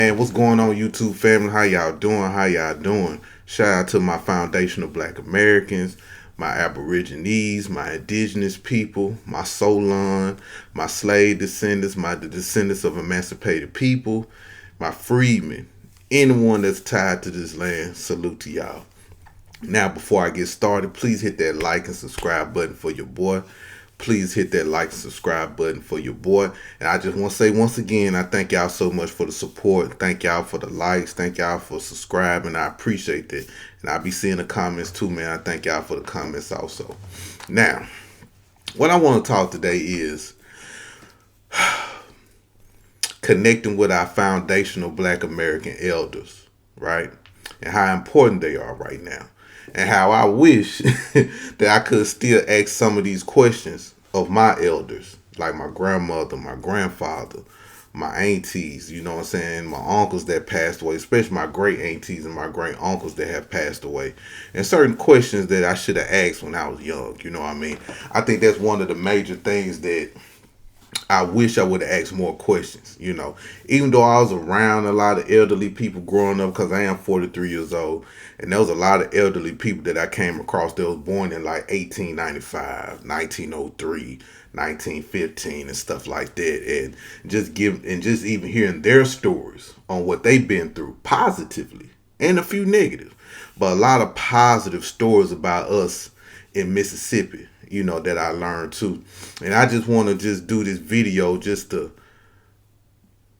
And what's going on, YouTube family? How y'all doing? How y'all doing? Shout out to my foundational Black Americans, my Aborigines, my indigenous people, my Solon, my slave descendants, the descendants of emancipated people, my freedmen, anyone that's tied to this land. Salute to y'all. Now, before I get started, please hit that like and subscribe button for your boy. Please hit that like and subscribe button for your boy. And I just want to say once again, I thank y'all so much for the support. Thank y'all for the likes. Thank y'all for subscribing. I appreciate that. And I'll be seeing the comments too, man. I thank y'all for the comments also. Now, what I want to talk today is connecting with our foundational Black American elders, right? And how important they are right now. And how I wish that I could still ask some of these questions of my elders, like my grandmother, my grandfather, my aunties, you know what I'm saying, my uncles that passed away, especially my great aunties and my great uncles that have passed away, and certain questions that I should have asked when I was young, you know what I mean? I think that's one of the major things that I wish I would have asked more questions, you know. Even though I was around a lot of elderly people growing up, because I am 43 years old, and there was a lot of elderly people that I came across that was born in like 1895, 1903, 1915, and stuff like that. And just even hearing their stories on what they've been through positively and a few negative, but a lot of positive stories about us in Mississippi, you know, that I learned too. And I just want to just do this video just to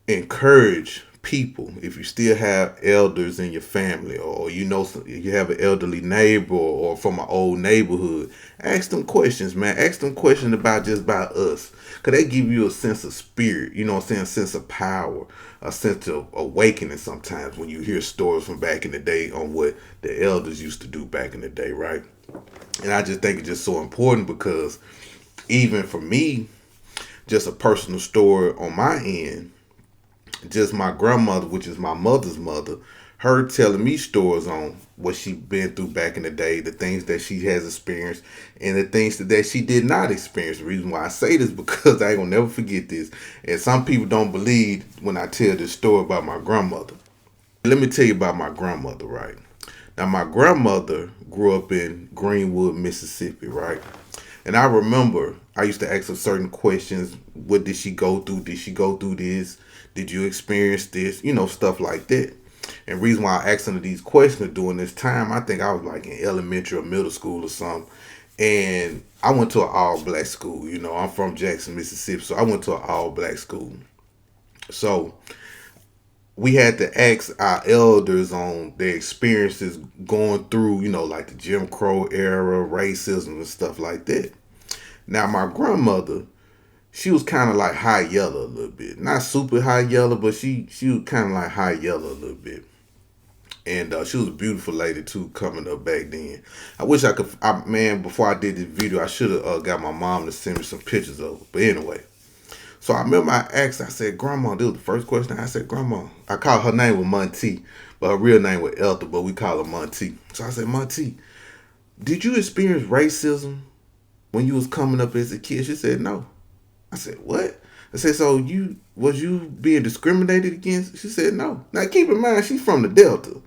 encourage people. If you still have elders in your family, or you know you have an elderly neighbor or from an old neighborhood, ask them questions, man. Ask them questions about just about us, because they give you a sense of spirit, you know what I'm saying, a sense of power, a sense of awakening sometimes when you hear stories from back in the day on what the elders used to do back in the day, right? And I just think it's just so important, because even for me, just a personal story on my end, just my grandmother, which is my mother's mother, her telling me stories on what she been through back in the day, the things that she has experienced, and the things that she did not experience. The reason why I say this, because I ain't gonna never forget this. And some people don't believe when I tell this story about my grandmother. Let me tell you about my grandmother, right? Now, my grandmother grew up in Greenwood, Mississippi, right? And I remember I used to ask her certain questions. What did she go through? Did she go through this? Did you experience this? You know, stuff like that. And reason why I asked her these questions during this time, I think I was like in elementary or middle school or something. And I went to an all black school. You know, I'm from Jackson, Mississippi, so I went to an all black school. So we had to ask our elders on their experiences going through, you know, like the Jim Crow era, racism and stuff like that. Now, my grandmother, she was kind of like high yellow a little bit. Not super high yellow, but she was kind of like high yellow a little bit. And she was a beautiful lady too, coming up back then. I wish I could, man, before I did this video, I should have got my mom to send me some pictures of her. But anyway, so I remember I asked, I said, Grandma, this was the first question I said, Grandma. I called her name was Monty, but her real name was Elta, but we call her Monty. So I said, Monty, did you experience racism when you was coming up as a kid? She said, no. I said, what? I said, so was you being discriminated against? She said, no. Now keep in mind, she's from the Delta,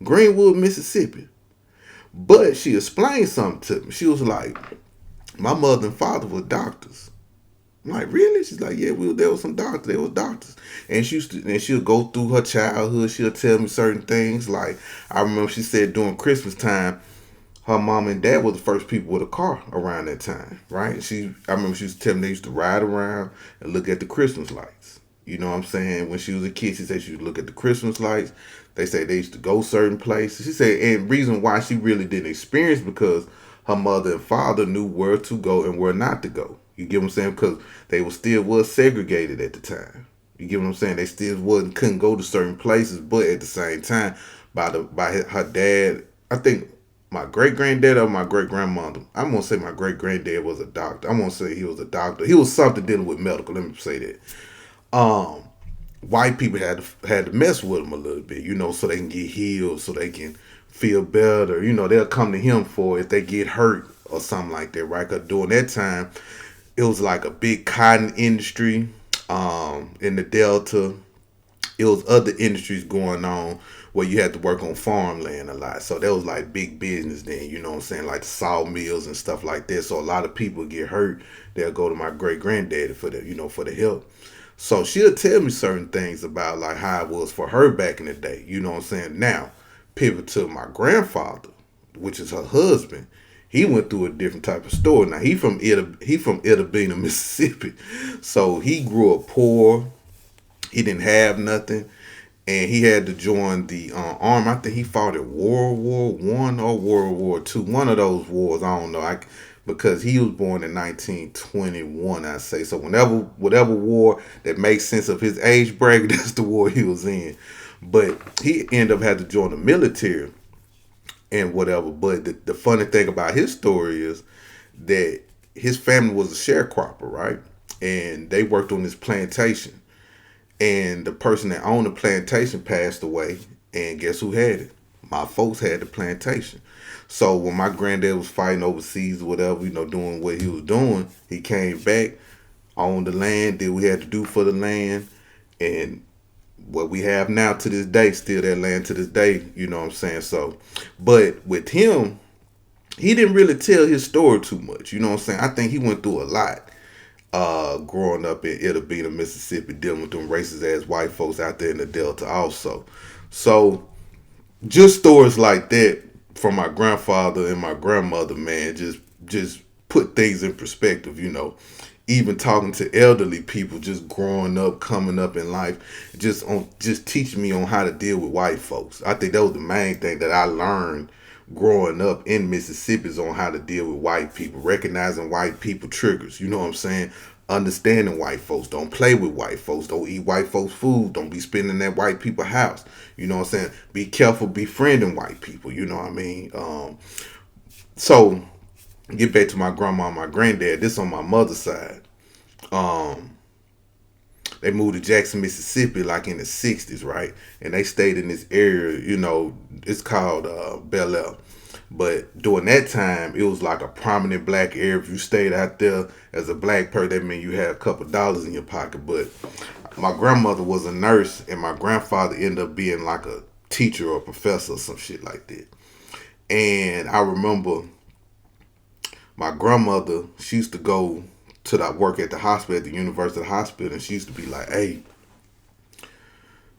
Greenwood, Mississippi. But she explained something to me. She was like, my mother and father were doctors. I'm like, really? She's like, yeah, there was some doctors. There was doctors. And she'll go through her childhood. She'll tell me certain things. Like, I remember she said during Christmas time, her mom and dad were the first people with a car around that time, right? I remember she used to tell me they used to ride around and look at the Christmas lights. You know what I'm saying? When she was a kid, she said she would look at the Christmas lights. They say they used to go certain places. She said, and reason why she really didn't experience, because her mother and father knew where to go and where not to go. You get what I'm saying? Because they was segregated at the time. You get what I'm saying? They still couldn't go to certain places, but at the same time, by her dad, I think my great granddad or my great grandmother. I'm gonna say my great granddad was a doctor. I'm gonna say he was a doctor. He was something dealing with medical. Let me say that. Um, White people had to mess with him a little bit, you know, so they can get healed, so they can feel better. You know, they'll come to him for if they get hurt or something like that, right? Because during that time, it was like a big cotton industry in the Delta. it was other industries going on where you had to work on farmland a lot. So that was like big business then, you know what I'm saying? Like the sawmills and stuff like that. So a lot of people get hurt. They'll go to my great granddaddy for the, for the help. So she'll tell me certain things about like how it was for her back in the day. You know what I'm saying? Now, pivot to my grandfather, which is her husband. He went through a different type of story. Now he from Itta Mississippi. So he grew up poor. He didn't have nothing, and he had to join the army. I think he fought at World War I or World War II. One of those wars. I don't know. Because he was born in 1921, I say. So whatever war that makes sense of his age bracket, that's the war he was in. But he ended up having to join the military and whatever. But the funny thing about his story is that his family was a sharecropper, right? And they worked on this plantation. And the person that owned the plantation passed away. And guess who had it? My folks had the plantation. So when my granddad was fighting overseas or whatever, doing what he was doing, he came back, owned the land, did what we had to do for the land. And what we have now to this day, still that land to this day, you know what I'm saying? So, but with him, he didn't really tell his story too much, you know what I'm saying? I think he went through a lot growing up in Itta, Mississippi, dealing with them racist ass white folks out there in the Delta also. So, just stories like that from my grandfather and my grandmother, man, just put things in perspective, Even talking to elderly people, just growing up, coming up in life, just teaching me on how to deal with white folks. I think that was the main thing that I learned growing up in Mississippi is on how to deal with white people, recognizing white people triggers. You know what I'm saying? Understanding white folks. Don't play with white folks. Don't eat white folks' food. Don't be spending at white people's house. You know what I'm saying? Be careful befriending white people. You know what I mean? So get back to my grandma and my granddad. This on my mother's side. They moved to Jackson, Mississippi, like in the '60s, right? And they stayed in this area. It's called Bel Air. But during that time, it was like a prominent black area. If you stayed out there as a black person, that meant you had a couple dollars in your pocket. But my grandmother was a nurse, and my grandfather ended up being like a teacher or a professor or some shit like that. And I remember my grandmother, she used to go to that work at the hospital, at the University Hospital, and she used to be like, hey,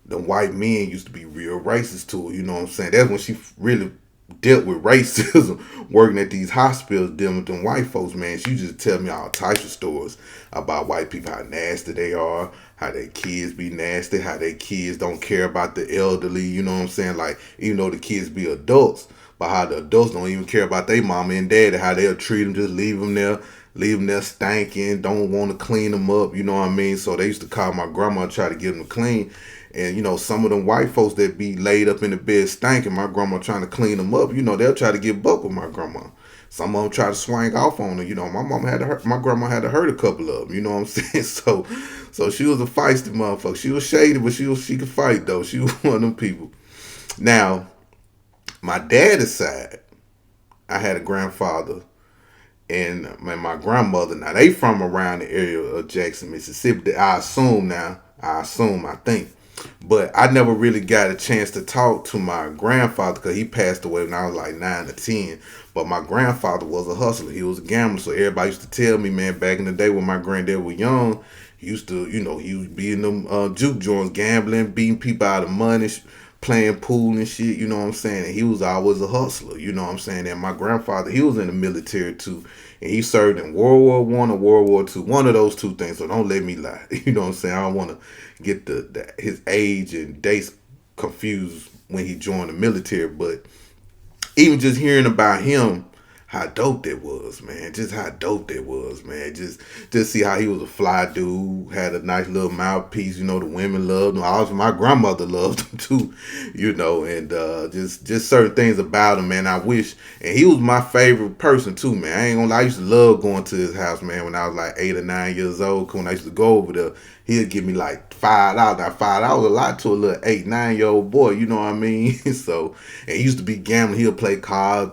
the white men used to be real racist to her, you know what I'm saying? That's when she really dealt with racism, working at these hospitals, dealing with them white folks, man. She just tell me all types of stories about white people, how nasty they are, how their kids be nasty, how their kids don't care about the elderly, you know what I'm saying? Like, even though the kids be adults, but how the adults don't even care about their mama and daddy, how they'll treat them, just leave them there stinking, don't want to clean them up, you know what I mean? So they used to call my grandma, try to get them to clean. And, some of them white folks that be laid up in the bed stinking, my grandma trying to clean them up, they'll try to get buck with my grandma. Some of them try to swing off on her. My grandma had to hurt a couple of them, you know what I'm saying? So she was a feisty motherfucker. She was shady, but she could fight, though. She was one of them people. Now, my daddy's side, I had a grandfather and my grandmother. Now, they from around the area of Jackson, Mississippi. I think. But I never really got a chance to talk to my grandfather because he passed away when I was like 9 or 10. But my grandfather was a hustler. He was a gambler. So everybody used to tell me, man, back in the day when my granddad was young, he used to, he would be in them juke joints, gambling, beating people out of money, playing pool and shit, you know what I'm saying? And he was always a hustler, you know what I'm saying? And my grandfather, he was in the military too. And he served in World War I or World War II, one of those two things. So don't let me lie. You know what I'm saying? I don't want to get his age and dates confused when he joined the military. But even just hearing about him, how dope that was, man. Just how dope that was, man. Just see how he was a fly dude, had a nice little mouthpiece, the women loved him. Also, my grandmother loved him too, and just certain things about him, man. I wish, and he was my favorite person too, man. I ain't gonna lie, I used to love going to his house, man, when I was like 8 or 9 years old. When I used to go over there, He'll give me like $5. Now $5 a lot to a little 8, 9 year old boy, you know what I mean? So, and he used to be gambling. He'll play cards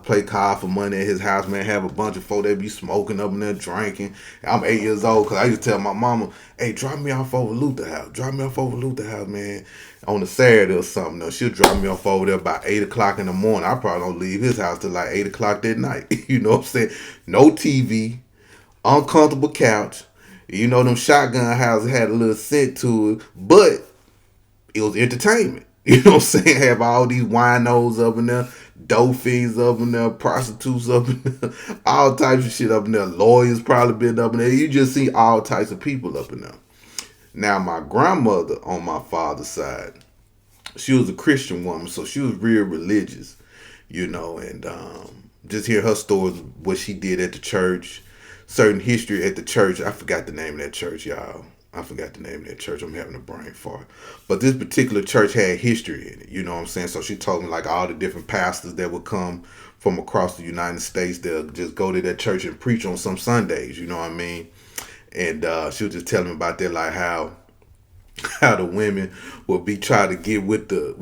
for money at his house, man. Have a bunch of folk that be smoking up in there, drinking. I'm 8 years old because I used to tell my mama, "Hey, drop me off over Luther House. Drop me off over Luther House, man." On a Saturday or something. Though. She'll drop me off over there by 8 o'clock in the morning. I probably don't leave his house till like 8 o'clock that night. You know what I'm saying? No TV, uncomfortable couch. You know, them shotgun houses had a little scent to it, but it was entertainment. You know what I'm saying? Have all these winos up in there, dope fiends up in there, prostitutes up in there, all types of shit up in there. Lawyers probably been up in there. You just see all types of people up in there. Now, my grandmother on my father's side, she was a Christian woman, so she was real religious, you know, and just hear her stories, what she did at the church, certain history at the church. I forgot the name of that church, y'all. I forgot the name of that church. I'm having a brain fart. But this particular church had history in it, you know what I'm saying? So she told me like all the different pastors that would come from across the United States, they'll just go to that church and preach on some Sundays, you know what I mean? And she was just telling me about that, like how the women will be trying to get with the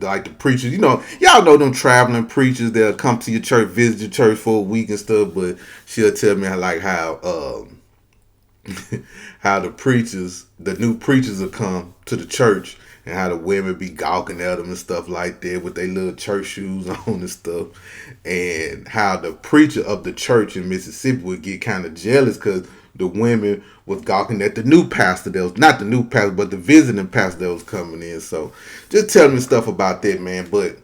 like the preachers. You know, y'all know them traveling preachers. They'll come to your church, visit your church for a week and stuff. But she'll tell me like how how the preachers, the new preachers, will come to the church, and how the women be gawking at them and stuff like that with their little church shoes on and stuff, and how the preacher of the church in Mississippi would get kind of jealous because the women was gawking at the new pastor that was not the new pastor, but the visiting pastor that was coming in. So just telling me stuff about that, man. But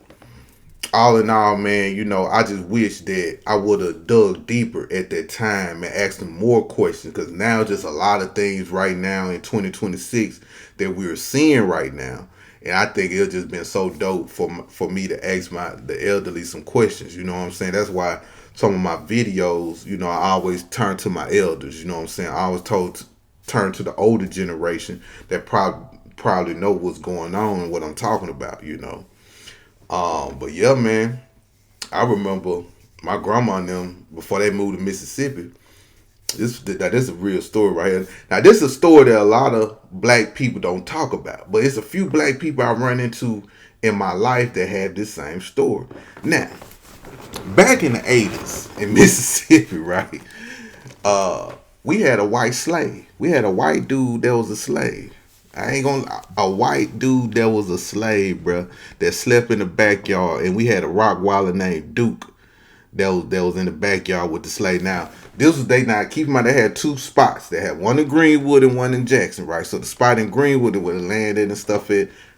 all in all, man, you know, I just wish that I would have dug deeper at that time and asked them more questions, because now just a lot of things right now in 2026 that we're seeing right now. And I think it's just been so dope for me to ask the elderly some questions. You know what I'm saying? That's why some of my videos, you know, I always turn to my elders. You know what I'm saying? I was told to turn to the older generation that probably know what's going on and what I'm talking about. You know. But yeah, man, I remember my grandma and them before they moved to Mississippi. This is a real story right here. Now, this is a story that a lot of black people don't talk about, but it's a few black people I run into in my life that have this same story. Now, back in the 80s in Mississippi, right? We had a white slave. We had a white dude that was a slave. A white dude that was a slave, bruh, that slept in the backyard, and we had a Rottweiler named Duke that was in the backyard with the slave. Now, this was keep in mind, they had two spots. They had one in Greenwood and one in Jackson, right? So the spot in Greenwood where the land and stuff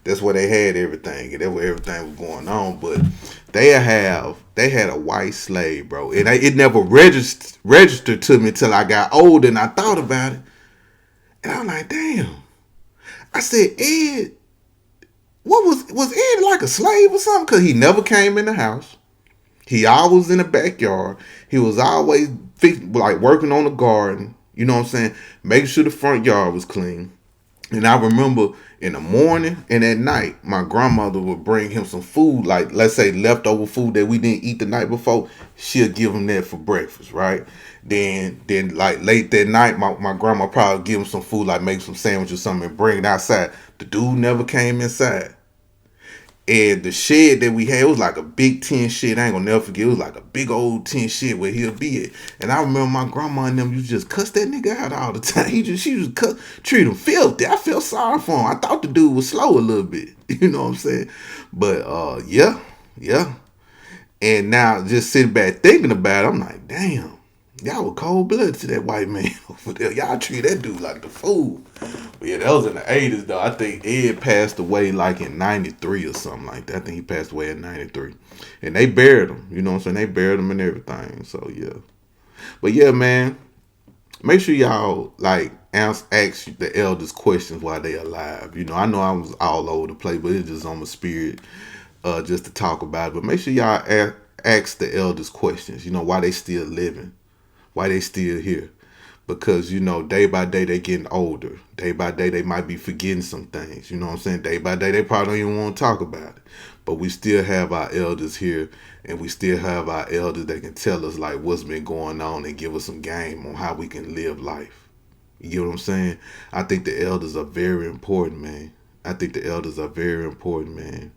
that's where they had everything, and that's where everything was going on. But they had a white slave, bro, and it never registered to me until I got older and I thought about it, and I'm like, damn. I said, Ed, was Ed like a slave or something? Because he never came in the house. He always in the backyard. He was always working on the garden. You know what I'm saying? Making sure the front yard was clean. And I remember in the morning and at night, my grandmother would bring him some food, like let's say leftover food that we didn't eat the night before. She'll give him that for breakfast, right? Then like late that night, my grandma probably give him some food, like make some sandwich or something and bring it outside. The dude never came inside. And the shed that we had, it was like a big tin shed. I ain't gonna never forget. It was like a big old tin shed where he'll be at. And I remember my grandma and them used to just cuss that nigga out all the time. She used to treat him filthy. I felt sorry for him. I thought the dude was slow a little bit. You know what I'm saying? But yeah. And now just sitting back thinking about it, I'm like, damn. Y'all were cold blooded to that white man over there. Y'all treat that dude like the fool. But yeah, that was in the 80s though. I think Ed passed away like in 93 or something like that. I think he passed away in 93. And they buried him. You know what I'm saying? They buried him and everything. So yeah. But yeah, man. Make sure y'all ask the elders questions while they alive. You know, I know I was all over the place, but it's just on my spirit just to talk about it. But make sure y'all ask the elders questions. You know, why they still living. Why they still here. Because, you know, day by day they getting older. Day by day they might be forgetting some things. You know what I'm saying? Day by day they probably don't even want to talk about it. But we still have our elders here. And we still have our elders that can tell us like what's been going on and give us some game on how we can live life. You get what I'm saying? I think the elders are very important, man. I think the elders are very important, man.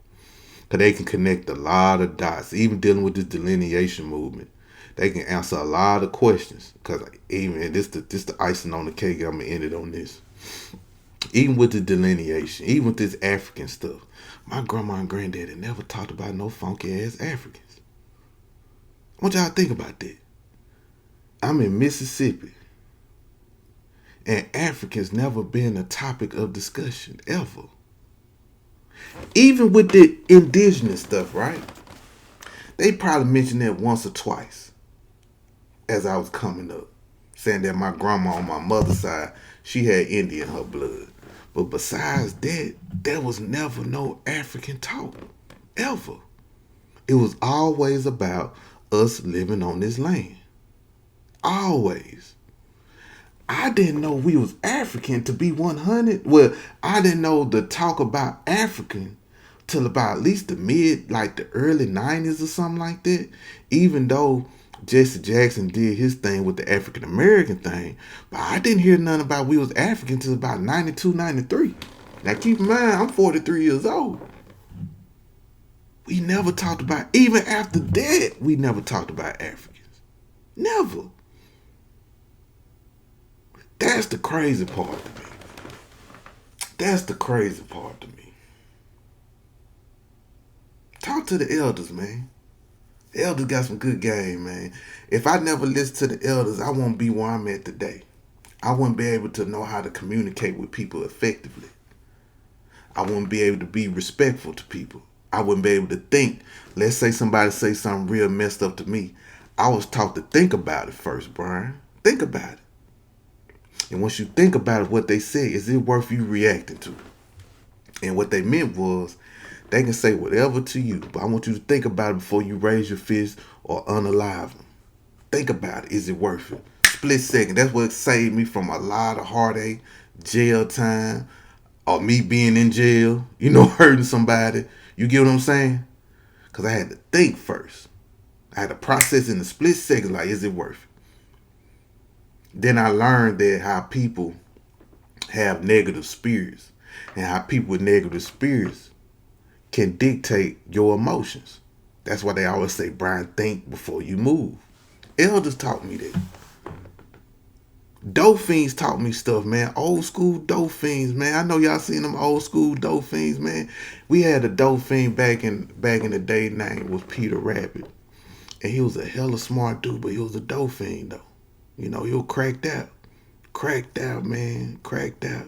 Because they can connect a lot of dots, even dealing with this delineation movement. They can answer a lot of questions. Because even this the icing on the cake, I'm going to end it on this. Even with the delineation, even with this African stuff, my grandma and granddaddy never talked about no funky ass Africans. I want y'all to think about that. I'm in Mississippi, and Africans never been a topic of discussion ever. Even with the indigenous stuff, right? They probably mentioned that once or twice as I was coming up, saying that my grandma on my mother's side, she had Indian in her blood. But besides that, there was never no African talk, ever. It was always about us living on this land. Always. I didn't know we was African to be 100. Well, I didn't know the talk about African till about at least the early 90s or something like that. Even though Jesse Jackson did his thing with the African American thing, but I didn't hear nothing about we was African till about 92, 93. Now keep in mind, I'm 43 years old. We never talked about, even after that, we never talked about Africans. Never. That's the crazy part to me. That's the crazy part to me. Talk to the elders, man. The elders got some good game, man. If I never listened to the elders, I won't be where I'm at today. I wouldn't be able to know how to communicate with people effectively. I wouldn't be able to be respectful to people. I wouldn't be able to think. Let's say somebody say something real messed up to me. I was taught to think about it first, Brian. Think about it. And once you think about it, what they say, is it worth you reacting to? And what they meant was, they can say whatever to you, but I want you to think about it before you raise your fist or unalive them. Think about it. Is it worth it? Split second. That's what saved me from a lot of heartache, jail time, or me being in jail, hurting somebody. You get what I'm saying? Because I had to think first. I had to process in a split second, like, is it worth it? Then I learned that how people have negative spirits and how people with negative spirits can dictate your emotions. That's why they always say, Brian, think before you move. Elders taught me that. Dope fiends taught me stuff, man. Old school dope fiends, man. I know y'all seen them old school dope fiends, man. We had a dope fiend back in the day. Name was Peter Rabbit, and he was a hella smart dude, but he was a dope fiend though. He was cracked out, man, cracked out.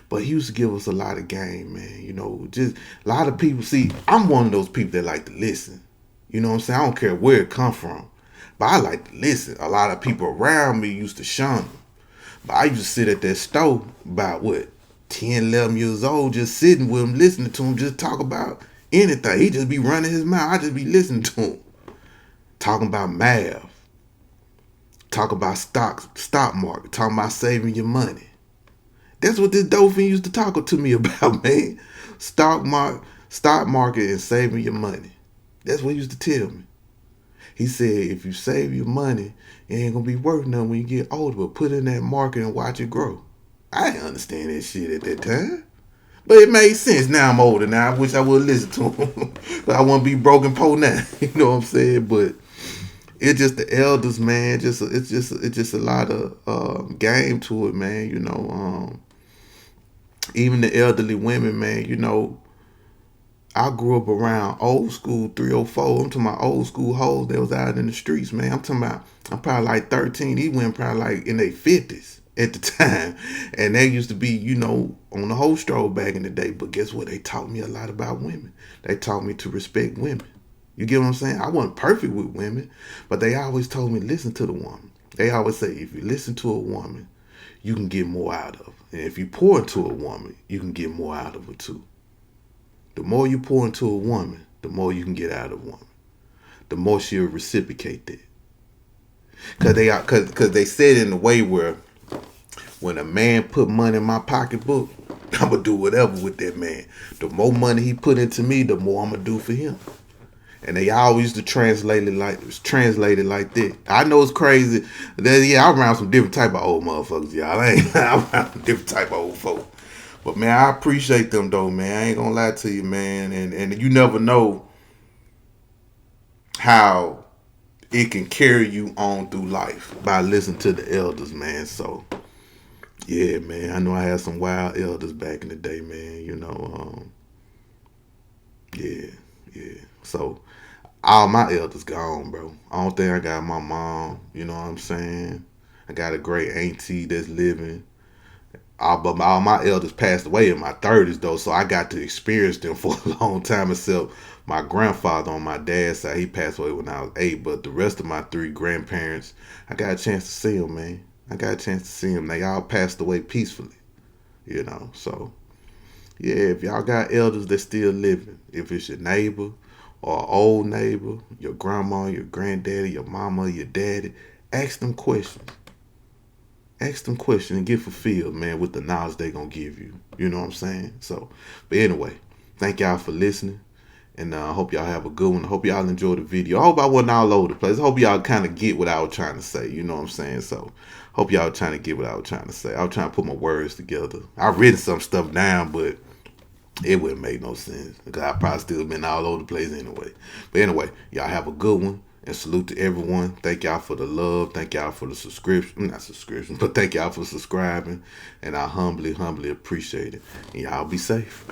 But he used to give us a lot of game, man. Just a lot of people. See, I'm one of those people that like to listen. You know what I'm saying? I don't care where it come from. But I like to listen. A lot of people around me used to shun them. But I used to sit at that stove about, 10, 11 years old, just sitting with him, listening to him, just talk about anything. He just be running his mouth. I just be listening to him. Talking about math. Talking about stock market. Talking about saving your money. That's what this dolphin used to talk to me about, man. Stock market and saving your money. That's what he used to tell me. He said, if you save your money, it ain't going to be worth nothing when you get older, but put it in that market and watch it grow. I didn't understand that shit at that time. But it made sense. Now I'm older now. I wish I would listen to him. But I wouldn't be broken po now. You know what I'm saying? But it's just the elders, man. It's just a lot of game to it, man. Even the elderly women, man, I grew up around old school 304. I'm talking about old school hoes that was out in the streets, man. I'm probably like 13. These women probably like in their 50s at the time. And they used to be, on the whole stroll back in the day. But guess what? They taught me a lot about women. They taught me to respect women. You get what I'm saying? I wasn't perfect with women, but they always told me, listen to the woman. They always say, if you listen to a woman, you can get more out of her. And if you pour into a woman, you can get more out of her too. The more you pour into a woman, the more you can get out of a woman. The more she'll reciprocate that. Cause they said in a way where when a man put money in my pocketbook, I'ma do whatever with that man. The more money he put into me, the more I'ma do for him. And they always used to translate it like that. I know it's crazy. Yeah, I'm around some different type of old motherfuckers, y'all. I'm around some different type of old folks. But man, I appreciate them though, man. I ain't gonna lie to you, man. And you never know how it can carry you on through life by listening to the elders, man. So yeah, man. I know I had some wild elders back in the day, man. Yeah, yeah. So all my elders gone, bro. I don't think I got my mom. You know what I'm saying? I got a great auntie that's living. But all my elders passed away in my 30s, though, so I got to experience them for a long time. Except my grandfather on my dad's side, he passed away when I was 8. But the rest of my 3 grandparents, I got a chance to see them, man. I got a chance to see them. They all passed away peacefully, So yeah, if y'all got elders that still living, if it's your neighbor or an old neighbor, your grandma, your granddaddy, your mama, your daddy, ask them questions. Ask them questions and get fulfilled, man, with the knowledge they gonna give you. You know what I'm saying? So, but anyway, thank y'all for listening. And I hope y'all have a good one. I hope y'all enjoy the video. I hope I wasn't all over the place. I hope y'all kind of get what I was trying to say. You know what I'm saying? So, hope y'all trying to get what I was trying to say. I was trying to put my words together. I've written some stuff down, but it wouldn't make no sense because I probably still been all over the place anyway. But anyway, y'all have a good one. And salute to everyone. Thank y'all for the love. Thank y'all for the subscription. Not subscription, but thank y'all for subscribing. And I humbly, humbly appreciate it. And y'all be safe.